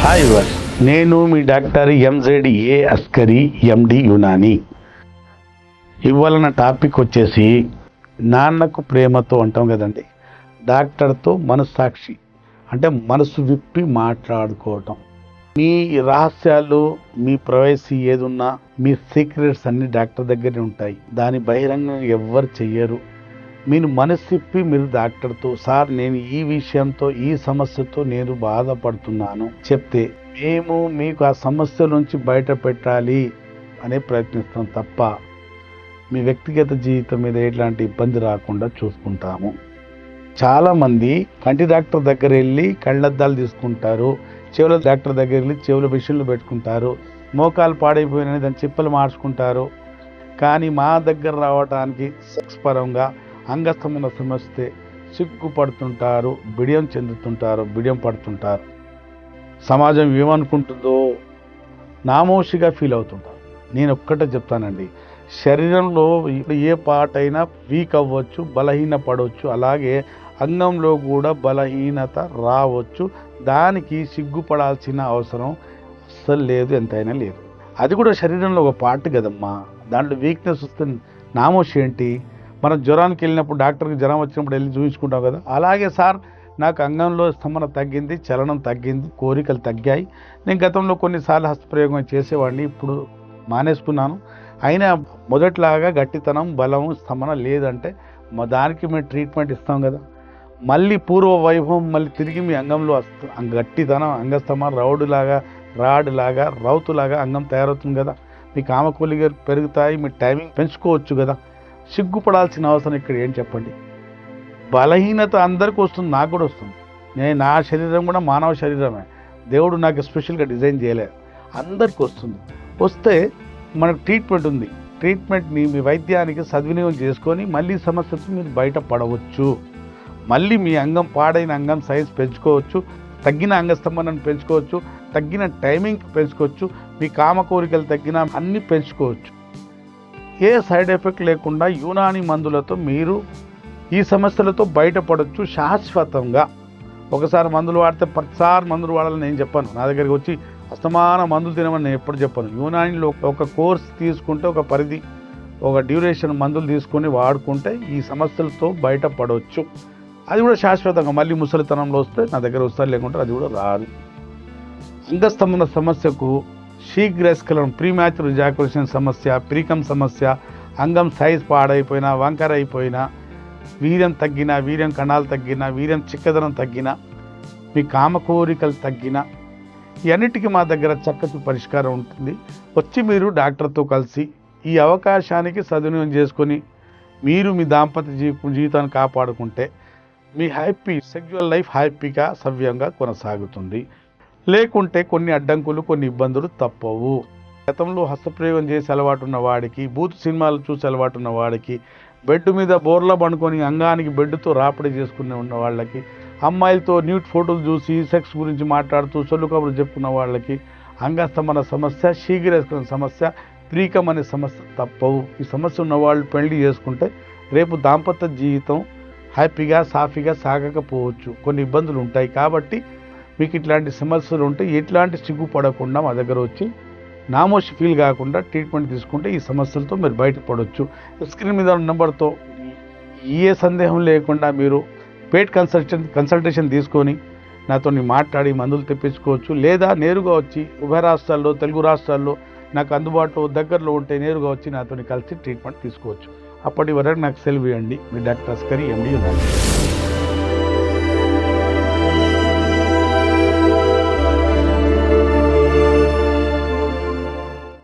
Hi verse, నేను మీ doctor ఎంజెడ్ఏ Askari ఎండి యునాని. ఇవాళ నా టాపిక్ వచ్చేసి నాన్నకు ప్రేమతో అంటాం కదండి. డాక్టర్తో మనస్సాక్షి అంటే మనసు విప్పి మాట్లాడుకోవటం. మీ రహస్యాలు, మీ ప్రైవసీ ఏదున్నా, మీ సీక్రెట్స్ అన్ని డాక్టర్ దగ్గరే ఉంటాయి. దాని బహిరంగంగా ఎవ్వరు చెయ్యరు. మీరు మనసిప్పి మీరు డాక్టర్తో, సార్ నేను ఈ విషయంతో, ఈ సమస్యతో నేను బాధపడుతున్నాను చెప్తే మేము మీకు ఆ సమస్య నుంచి బయట పెట్టాలి అనే ప్రయత్నిస్తాం తప్ప మీ వ్యక్తిగత జీవితం మీద ఎట్లాంటి ఇబ్బంది రాకుండా చూసుకుంటాము. చాలామంది కంటి డాక్టర్ దగ్గర వెళ్ళి కళ్ళద్దాలు తీసుకుంటారు, చెవుల డాక్టర్ దగ్గర వెళ్ళి చెవుల మిషన్లు పెట్టుకుంటారు, మోకాలు పాడైపోయినని దాని చిప్పలు మార్చుకుంటారు. కానీ మా దగ్గర రావడానికి సెక్స్ పరంగా అంగస్తంభన సమస్య సిగ్గుపడుతుంటారు, బిడియం చెందుతుంటారు, బిడియం పడుతుంటారు. సమాజం ఏమనుకుంటుందో నామోషిగా ఫీల్ అవుతుంటారు. నేను ఒక్కటే చెప్తానండి, శరీరంలో ఏ పార్ట్ అయినా వీక్ అవ్వచ్చు, బలహీన పడవచ్చు. అలాగే అంగంలో కూడా బలహీనత రావచ్చు. దానికి సిగ్గుపడాల్సిన అవసరం అస్సలు లేదు, ఎంతైనా లేదు. అది కూడా శరీరంలో ఒక పార్ట్ కదమ్మా. దాంట్లో వీక్నెస్ వస్తే నామోషి ఏంటి? మనం జ్వరానికి వెళ్ళినప్పుడు, డాక్టర్కి జ్వరం వచ్చినప్పుడు వెళ్ళి చూపించుకుంటాం కదా. అలాగే సార్ నాకు అంగంలో స్తంభన తగ్గింది, చలనం తగ్గింది, కోరికలు తగ్గాయి. నేను గతంలో కొన్నిసార్లు హస్తప్రయోగం చేసేవాడిని, ఇప్పుడు మానేసుకున్నాను. అయినా మొదట్లాగా గట్టితనం, బలం, స్తంభన లేదంటే దానికి మేము ట్రీట్మెంట్ ఇస్తాం కదా. మళ్ళీ పూర్వ వైభవం మళ్ళీ తిరిగి మీ అంగంలో గట్టితనం, అంగస్తంభన, రాడులాగా రౌతులాగా అంగం తయారవుతుంది కదా. మీ కామకోలిక పెరుగుతాయి, మీ టైమింగ్ పెంచుకోవచ్చు కదా. సిగ్గుపడాల్సిన అవసరం ఇక్కడ ఏం చెప్పండి? బలహీనత అందరికీ వస్తుంది, నాకు కూడా వస్తుంది. నా శరీరం కూడా మానవ శరీరమే, దేవుడు నాకు స్పెషల్గా డిజైన్ చేయలేదు, అందరికీ వస్తుంది. వస్తే మనకు ట్రీట్మెంట్ ఉంది. ట్రీట్మెంట్ని మీ వైద్యానికి సద్వినియోగం చేసుకొని మళ్ళీ సమస్యతో మీరు బయటపడవచ్చు. మళ్ళీ మీ అంగం, పాడైన అంగం సైజ్ పెంచుకోవచ్చు, తగ్గిన అంగస్తంభనను పెంచుకోవచ్చు, తగ్గిన టైమింగ్ పెంచుకోవచ్చు, మీ కామ కోరికలు తగ్గిన అన్నీ పెంచుకోవచ్చు. ఏ సైడ్ ఎఫెక్ట్ లేకుండా యునాని మందులతో మీరు ఈ సమస్యలతో బయటపడవచ్చు శాశ్వతంగా. ఒకసారి మందులు వాడితే ప్రతిసారి మందులు వాడాలని నేను చెప్పాను. నా దగ్గరికి వచ్చి అస్తమాన మందులు తినమని నేను ఎప్పుడు చెప్పాను. యునానిలో ఒక కోర్స్ తీసుకుంటే, ఒక పరిధి, ఒక డ్యూరేషన్ మందులు తీసుకొని వాడుకుంటే ఈ సమస్యలతో బయటపడవచ్చు. అది కూడా శాశ్వతంగా. మళ్ళీ ముసలితనంలో వస్తే నా దగ్గర వస్తారు, లేకుంటే అది కూడా రాదు. అంగస్తంభన సమస్యకు శీఘ్రస్ఖలనం, ప్రీమ్యాచ్యూర్ ఎజాకులేషన్ సమస్య, ప్రీకం సమస్య, అంగం సైజ్ పాడైపోయినా, వంకర అయిపోయినా, వీర్యం తగ్గినా, వీర్యం కణాలు తగ్గినా, వీర్యం చిక్కదనం తగ్గినా, మీ కామ కోరికలు తగ్గినా, ఇవన్నిటికీ మా దగ్గర చక్కటి పరిష్కారం ఉంటుంది. వచ్చి మీరు డాక్టర్తో కలిసి ఈ అవకాశానికి సద్వినియోగం చేసుకొని మీరు మీ దాంపత్య జీవితాన్ని కాపాడుకుంటే మీ సెక్సువల్ లైఫ్ హ్యాపీగా, సవ్యంగా కొనసాగుతుంది. లేకుంటే కొన్ని అడ్డంకులు, కొన్ని ఇబ్బందులు తప్పవు. గతంలో హస్తప్రయోగం చేసి అలవాటు ఉన్న వాడికి, బూత్ సినిమాలు చూసి అలవాటు ఉన్న వాడికి, బెడ్ మీద బోర్లా పండుకొని అంగానికి బెడ్తో రాపిడి చేసుకుని ఉన్న వాళ్ళకి, అమ్మాయిలతో న్యూడ్ ఫోటోలు చూసి సెక్స్ గురించి మాట్లాడుతూ సొల్లు కబుర్లు చెప్పుకున్న వాళ్ళకి అంగస్తంభన సమస్య, శీఘ్రస్ఖలన సమస్య, ప్రీకం అనే సమస్య తప్పవు. ఈ సమస్య ఉన్న వాళ్ళు పెళ్లి చేసుకుంటే రేపు దాంపత్య జీవితం హ్యాపీగా, సాఫీగా సాగకపోవచ్చు. కొన్ని ఇబ్బందులు ఉంటాయి. కాబట్టి మీకు ఇట్లాంటి సమస్యలు ఉంటే ఎట్లాంటి సిగ్గుపడకుండా మా దగ్గర వచ్చి నామోషి ఫీల్ కాకుండా ట్రీట్మెంట్ తీసుకుంటే ఈ సమస్యలతో మీరు బయటపడవచ్చు. స్క్రీన్ మీద ఉన్న నెంబర్తో ఏ సందేహం లేకుండా మీరు పేట్ కన్సల్టేషన్ తీసుకొని నాతో మాట్లాడి మందులు తెప్పించుకోవచ్చు. లేదా నేరుగా వచ్చి ఉభయ రాష్ట్రాల్లో, తెలుగు రాష్ట్రాల్లో నాకు అందుబాటులో దగ్గరలో ఉంటే నేరుగా వచ్చి నాతో కలిసి ట్రీట్మెంట్ తీసుకోవచ్చు. అప్పటి వరకు నాకు సెలవు ఇవ్వండి. మీ డాక్టర్ అస్కరీ ఎండి యునాని.